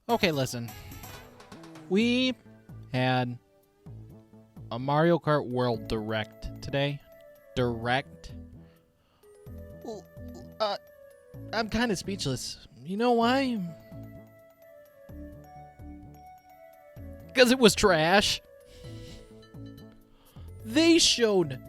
Okay, listen. We had a Mario Kart World Direct today. Direct. Well, I'm kind of speechless. You know why? Because it was trash. They showed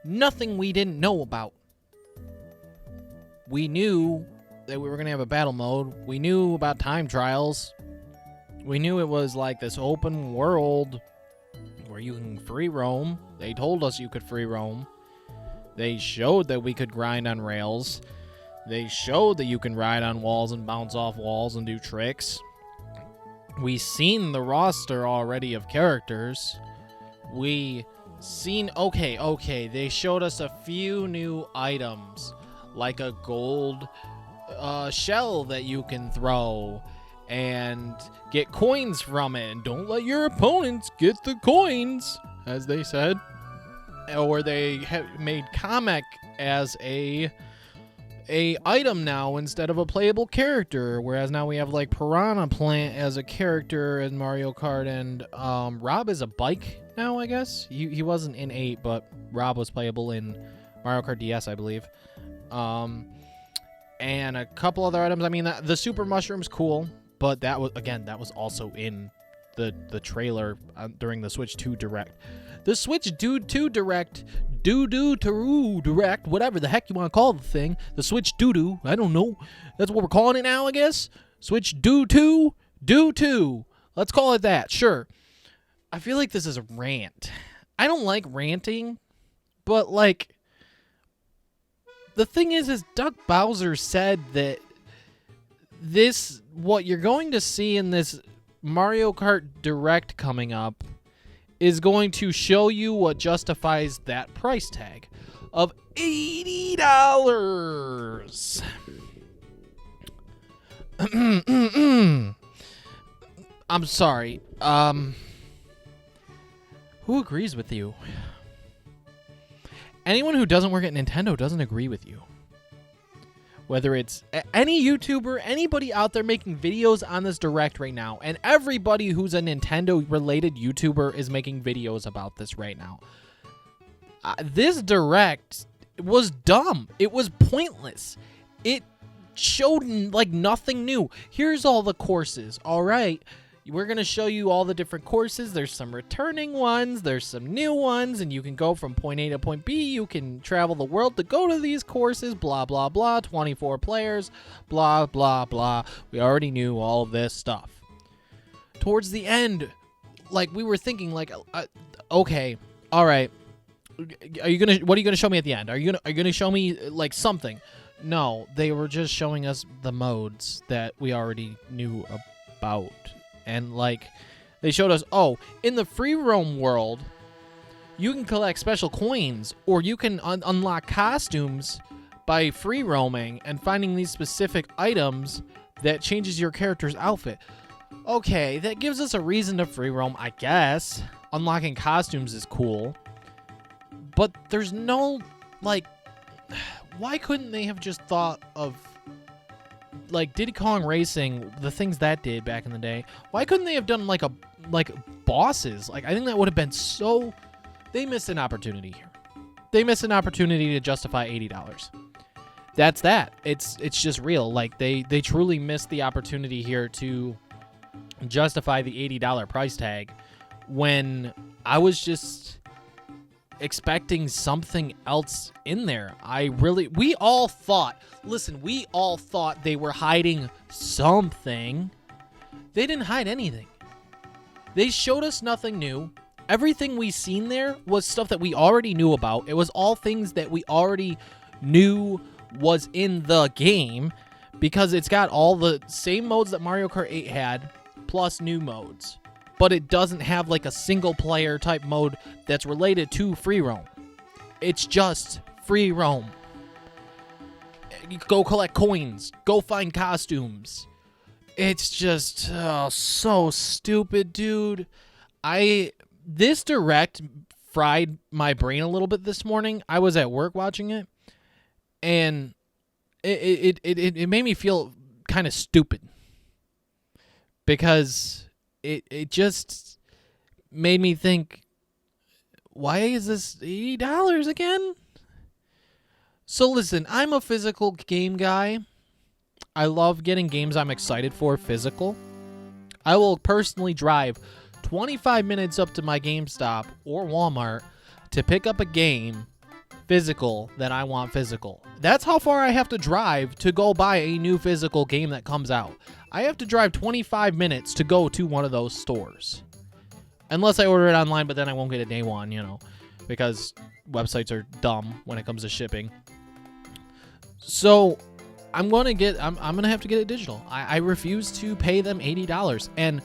nothing we didn't know about. We knew that we were going to have a battle mode. We knew about time trials. We knew it was like this open world where you can free roam. They told us you could free roam. They showed that we could grind on rails. They showed that you can ride on walls and bounce off walls and do tricks. We seen the roster already of characters. We seen, okay, they showed us a few new items, like a gold shell that you can throw and get coins from it. And don't let your opponents get the coins, as they said. Or they made Kamek as a item now instead of a playable character, whereas now we have like Piranha Plant as a character in Mario Kart, and Rob is a bike now, I guess. He wasn't in 8, but Rob was playable in Mario Kart DS, I believe. And a couple other items. I mean, the Super Mushroom's cool, but that was also in the trailer during the Switch 2 Direct. The Switch 2 Direct, Direct, whatever the heck you want to call the thing. The Switch Doo-Doo, I don't know. That's what we're calling it now, I guess. Switch Doo-Doo. Let's call it that, sure. I feel like this is a rant. I don't like ranting, but like, the thing is Doug Bowser said that what you're going to see in this Mario Kart Direct coming up is going to show you what justifies that price tag of $80. I'm sorry. Who agrees with you? Anyone who doesn't work at Nintendo doesn't agree with you. Whether it's any YouTuber, anybody out there making videos on this Direct right now, and everybody who's a Nintendo-related YouTuber is making videos about this right now. This Direct was dumb. It was pointless. It showed like nothing new. Here's all the courses. All right. We're going to show you all the different courses. There's some returning ones. There's some new ones. And you can go from point A to point B. You can travel the world to go to these courses. Blah, blah, blah. 24 players. Blah, blah, blah. We already knew all of this stuff. Towards the end, like, we were thinking, like, okay, all right. What are you going to show me at the end? Are you going to show me, like, something? No, they were just showing us the modes that we already knew about. And, like, they showed us, in the free roam world, you can collect special coins, or you can unlock costumes by free roaming and finding these specific items that changes your character's outfit. Okay, that gives us a reason to free roam, I guess. Unlocking costumes is cool. But there's no, like, why couldn't they have just thought of, like, Diddy Kong Racing, the things that did back in the day? Why couldn't they have done like bosses? Like, I think that would have been so. They missed an opportunity here. They missed an opportunity to justify $80. That's that. It's just real. Like, they truly missed the opportunity here to justify the $80 price tag when I was just expecting something else in there. We all thought they were hiding something. They didn't hide anything. They showed us nothing new. Everything we seen there was stuff that we already knew about. It was all things that we already knew was in the game, because it's got all the same modes that Mario Kart 8 had, plus new modes. But it doesn't have like a single player type mode that's related to free roam. It's just free roam. You go collect coins. Go find costumes. It's just so stupid, dude. This Direct fried my brain a little bit this morning. I was at work watching it, and it made me feel kind of stupid. because it just made me think, why is this $80 again? So listen, I'm a physical game guy. I love getting games I'm excited for physical. I will personally drive 25 minutes up to my GameStop or Walmart to pick up a game physical that I want physical. That's how far I have to drive to go buy a new physical game that comes out. I have to drive 25 minutes to go to one of those stores. Unless I order it online, but then I won't get it day one, because websites are dumb when it comes to shipping. So I'm gonna have to get it digital. I refuse to pay them $80. And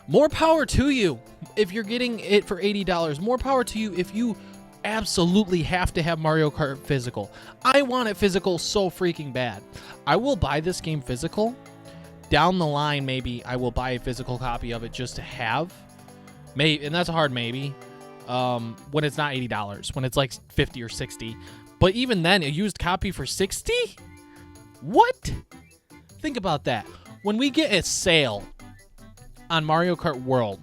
more power to you if you're getting it for $80. More power to you if you absolutely have to have Mario Kart physical. I want it physical so freaking bad. I will buy this game physical. Down the line, maybe I will buy a physical copy of it just to have. Maybe, and that's a hard maybe. When it's not $80, when it's like $50 or $60. But even then, a used copy for $60? What? Think about that. When we get a sale on Mario Kart World,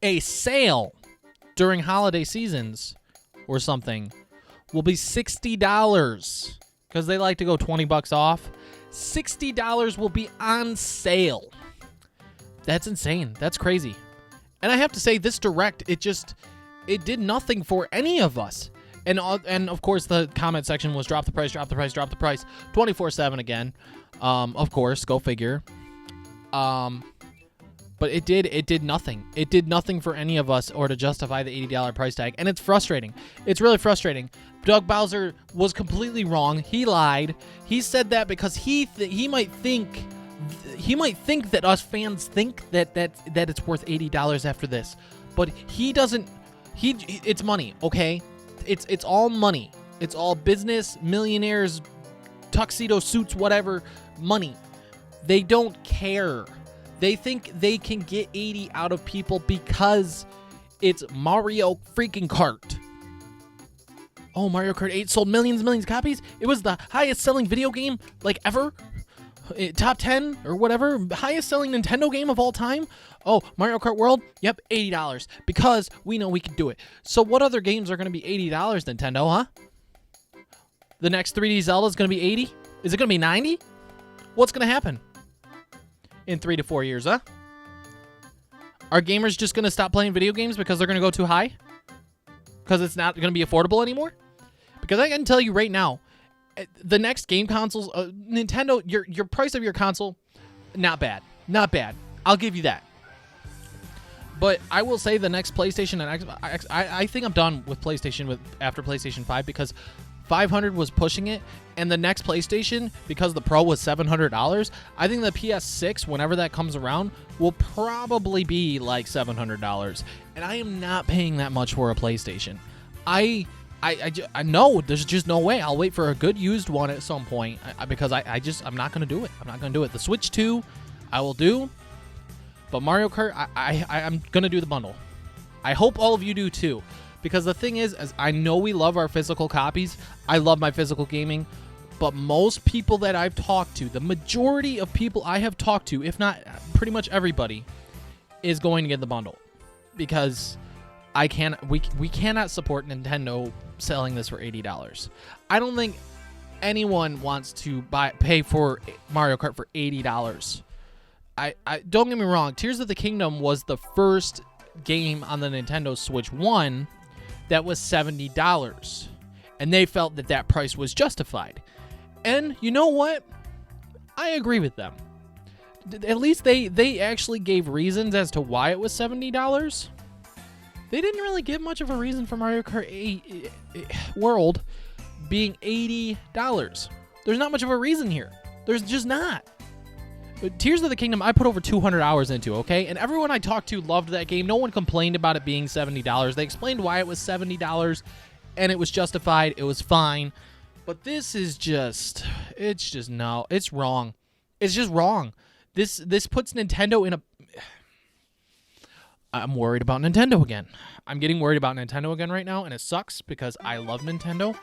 a sale during holiday seasons or something will be $60 because they like to go $20 off. $60 will be on sale. That's insane. That's crazy. And I have to say, this Direct, it did nothing for any of us. And of course, the comment section was drop the price, drop the price, drop the price, 24/7 again. Of course, go figure. But it did nothing. It did nothing for any of us or to justify the $80 price tag. And it's frustrating. It's really frustrating. Doug Bowser was completely wrong. He lied. He said that because he might think that us fans think that it's worth $80 after this. But he doesn't. It's money, okay? It's all money. It's all business, millionaires, tuxedo suits, whatever, money. They don't care. They think they can get 80 out of people because it's Mario freaking Kart. Oh, Mario Kart 8 sold millions and millions of copies. It was the highest selling video game like ever. Top 10 or whatever. Highest selling Nintendo game of all time. Oh, Mario Kart World? Yep, $80 because we know we can do it. So what other games are going to be $80, Nintendo, huh? The next 3D Zelda is going to be 80? Is it going to be 90? What's going to happen in 3 to 4 years, huh? Are gamers just going to stop playing video games because they're going to go too high? Because it's not going to be affordable anymore? Because I can tell you right now, the next game consoles, Nintendo, your price of your console, not bad. Not bad. I'll give you that. But I will say the next PlayStation and Xbox, I think I'm done with PlayStation after PlayStation 5 because 500 was pushing it, and the next PlayStation, because the Pro was $700, I think the PS6, whenever that comes around, will probably be like $700. And I am not paying that much for a PlayStation. I know there's just no way. I'll wait for a good used one at some point because I'm not going to do it. I'm not going to do it. The Switch 2, I will do. But Mario Kart, I'm going to do the bundle. I hope all of you do too. Because the thing is, as I know we love our physical copies. I love my physical gaming. But most people that I've talked to, the majority of people I have talked to, if not pretty much everybody, is going to get the bundle. Because we cannot support Nintendo selling this for $80. I don't think anyone wants to pay for Mario Kart for $80. I don't get me wrong, Tears of the Kingdom was the first game on the Nintendo Switch 1 that was $70. And they felt that price was justified. And you know what? I agree with them. At least they actually gave reasons as to why it was $70. They didn't really give much of a reason for Mario Kart 8 World being $80. There's not much of a reason here. There's just not. But Tears of the Kingdom, I put over 200 hours into, okay? And everyone I talked to loved that game. No one complained about it being $70. They explained why it was $70, and it was justified. It was fine. But this is just, no. It's wrong. It's just wrong. This puts Nintendo in a... I'm worried about Nintendo again. I'm getting worried about Nintendo again right now, and it sucks because I love Nintendo.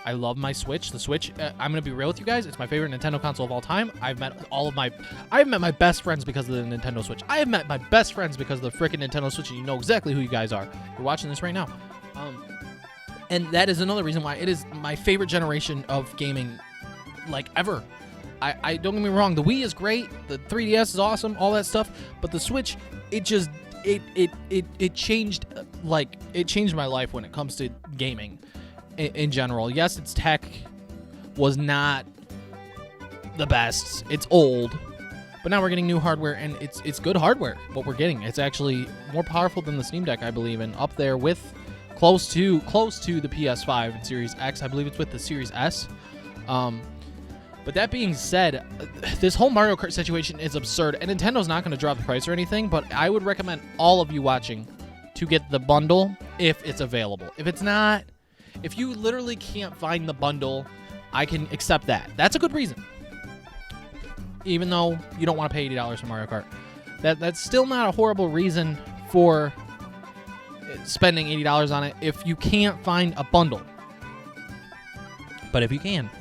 I love my Switch. The Switch, I'm gonna be real with you guys. It's my favorite Nintendo console of all time. I've met my best friends because of the Nintendo Switch. I have met my best friends because of the freaking Nintendo Switch, and you know exactly who you guys are. You're watching this right now. And that is another reason why it is my favorite generation of gaming, like, ever. I don't get me wrong, the Wii is great, the 3DS is awesome, all that stuff, but the Switch, it changed, like, it changed my life when it comes to gaming in general. Yes, its tech was not the best. It's old, but now we're getting new hardware, and it's good hardware. What we're getting, it's actually more powerful than the Steam Deck, I believe, and up there with close to the PS5 and Series X. I believe it's with the Series S. But that being said, this whole Mario Kart situation is absurd, and Nintendo's not going to drop the price or anything, but I would recommend all of you watching to get the bundle if it's available. If it's not, if you literally can't find the bundle, I can accept that. That's a good reason. Even though you don't want to pay $80 for Mario Kart. That's still not a horrible reason for spending $80 on it if you can't find a bundle. But if you can,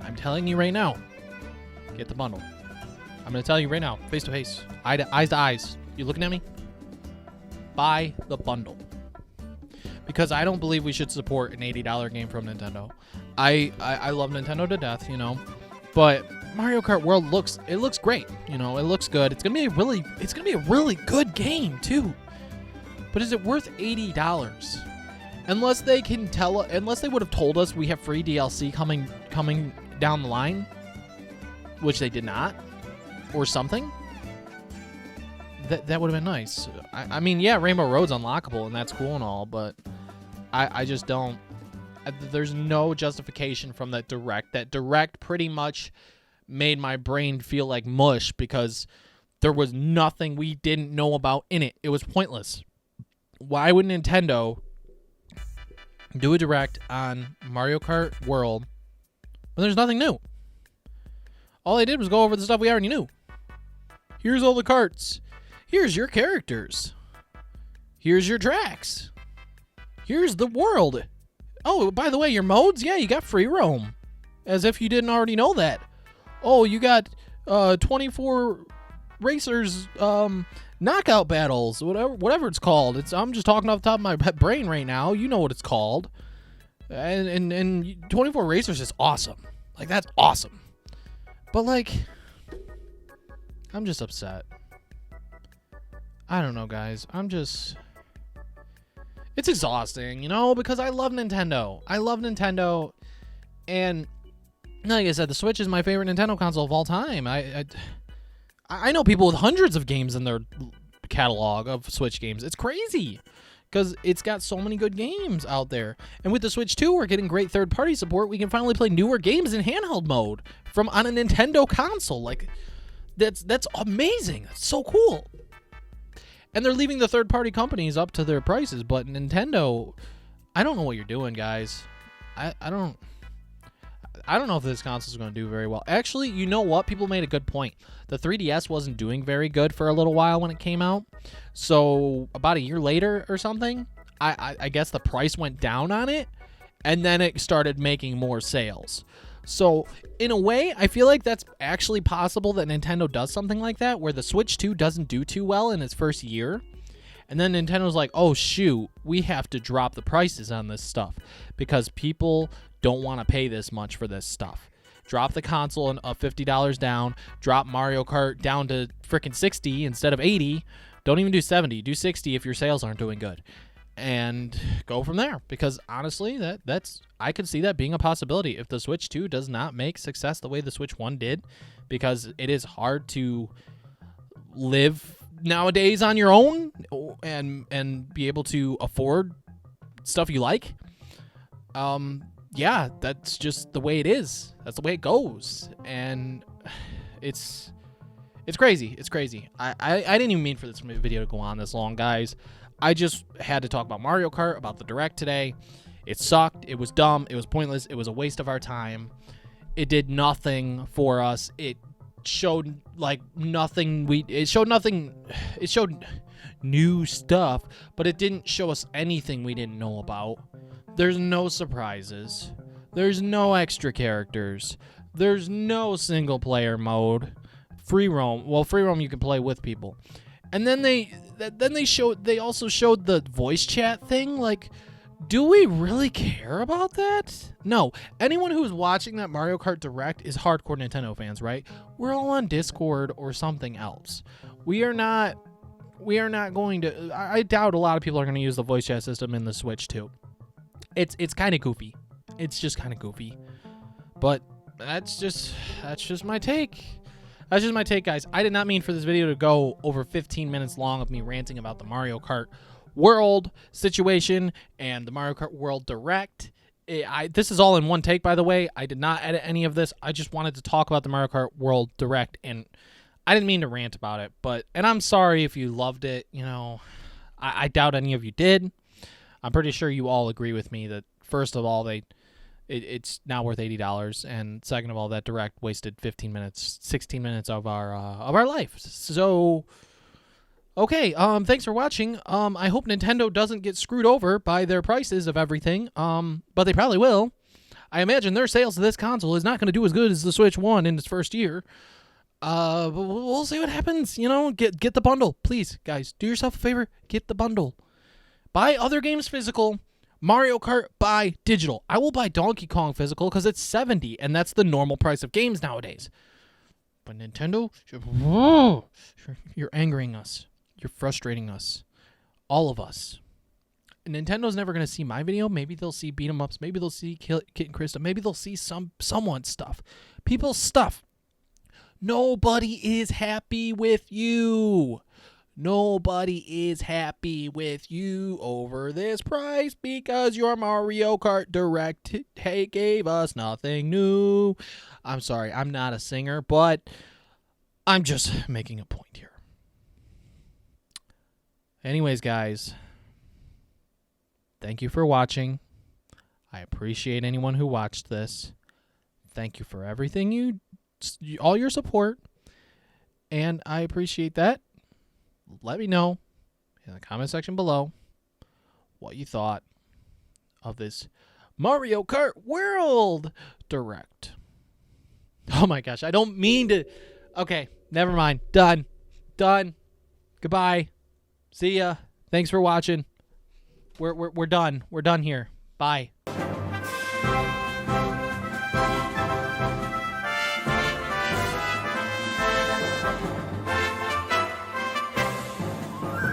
I'm telling you right now, get the bundle. I'm going to tell you right now, face to face, eyes to eyes. You looking at me? Buy the bundle. Because I don't believe we should support an $80 game from Nintendo. I love Nintendo to death, you know, but Mario Kart World looks great, you know, it looks good. It's gonna be a really good game too. But is it worth $80? Unless they would have told us we have free DLC coming down the line, which they did not, or something. That would have been nice. I mean, yeah, Rainbow Road's unlockable and that's cool and all, but I just don't. There's no justification from that Direct. That Direct pretty much made my brain feel like mush because there was nothing we didn't know about in it. It was pointless. Why would Nintendo do a Direct on Mario Kart World when there's nothing new? All they did was go over the stuff we already knew. Here's all the carts. Here's your characters. Here's your tracks. Here's the world. Oh, by the way, your modes? Yeah, you got free roam. As if you didn't already know that. Oh, you got 24 racers knockout battles, whatever it's called. I'm just talking off the top of my brain right now. You know what it's called. And 24 racers is awesome. Like, that's awesome. But, like, I'm just upset. I don't know, guys. It's exhausting, you know, because I love Nintendo. And like I said, the Switch is my favorite Nintendo console of all time. I know people with hundreds of games in their catalog of Switch games. It's crazy because it's got so many good games out there. And with the Switch 2, we're getting great third-party support. We can finally play newer games in handheld mode on a Nintendo console. Like, that's amazing. That's so cool. And they're leaving the third-party companies up to their prices, but Nintendo, I don't know what you're doing, guys. I don't know if this console is going to do very well. Actually, you know what? People made a good point. The 3DS wasn't doing very good for a little while when it came out. So about a year later or something, I guess the price went down on it, and then it started making more sales. So in a way, I feel like that's actually possible that Nintendo does something like that, where the Switch 2 doesn't do too well in its first year. And then Nintendo's like, oh, shoot, we have to drop the prices on this stuff because people don't want to pay this much for this stuff. Drop the console $50 down. Drop Mario Kart down to freaking 60 instead of 80. Don't even do 70. Do 60 if your sales aren't doing good. And go from there, because honestly, that's I could see that being a possibility if the Switch 2 does not make success the way the Switch 1 did, because it is hard to live nowadays on your own and be able to afford stuff you like. Yeah, that's just the way it is. That's the way it goes, and it's crazy. It's crazy. I didn't even mean for this video to go on this long, guys. I just had to talk about Mario Kart, about the Direct today. It sucked. It was dumb. It was pointless. It was a waste of our time. It did nothing for us. It showed like nothing. It showed nothing. It showed new stuff, but it didn't show us anything we didn't know about. There's no surprises. There's no extra characters. There's no single player mode. Free roam. Well, free roam you can play with people. And then they also showed the voice chat thing. Like, do we really care about that? No. Anyone who's watching that Mario Kart Direct is hardcore Nintendo fans, right? We're all on Discord or something else. We are not going to. I doubt a lot of people are going to use the voice chat system in the Switch too. It's kind of goofy. It's just kind of goofy. But that's just my take. That's just my take, guys. I did not mean for this video to go over 15 minutes long of me ranting about the Mario Kart World situation and the Mario Kart World Direct. This is all in one take, by the way. I did not edit any of this. I just wanted to talk about the Mario Kart World Direct, and I didn't mean to rant about it. And I'm sorry if you loved it. You know, I doubt any of you did. I'm pretty sure you all agree with me that, first of all, it's now worth $80, and second of all, that Direct wasted 15 minutes, 16 minutes of our life. So, okay, thanks for watching. I hope Nintendo doesn't get screwed over by their prices of everything. But they probably will. I imagine their sales of this console is not going to do as good as the Switch 1 in its first year. But we'll see what happens. You know, get the bundle, please, guys. Do yourself a favor, get the bundle. Buy other games physical. Mario Kart, buy digital. I will buy Donkey Kong physical because it's $70, and that's the normal price of games nowadays. But Nintendo, you're angering us. You're frustrating us. All of us. And Nintendo's never going to see my video. Maybe they'll see beat 'em ups. Maybe they'll see Kit and Krista. Maybe they'll see someone's stuff. People's stuff. Nobody is happy with you. Nobody is happy with you over this price because your Mario Kart Direct gave us nothing new. I'm sorry, I'm not a singer, but I'm just making a point here. Anyways, guys, thank you for watching. I appreciate anyone who watched this. Thank you for everything all your support, and I appreciate that. Let me know in the comment section below what you thought of this Mario Kart World Direct. Oh my gosh, I don't mean to. Okay, never mind. Done. Goodbye. See ya. Thanks for watching. We're done. We're done here. Bye.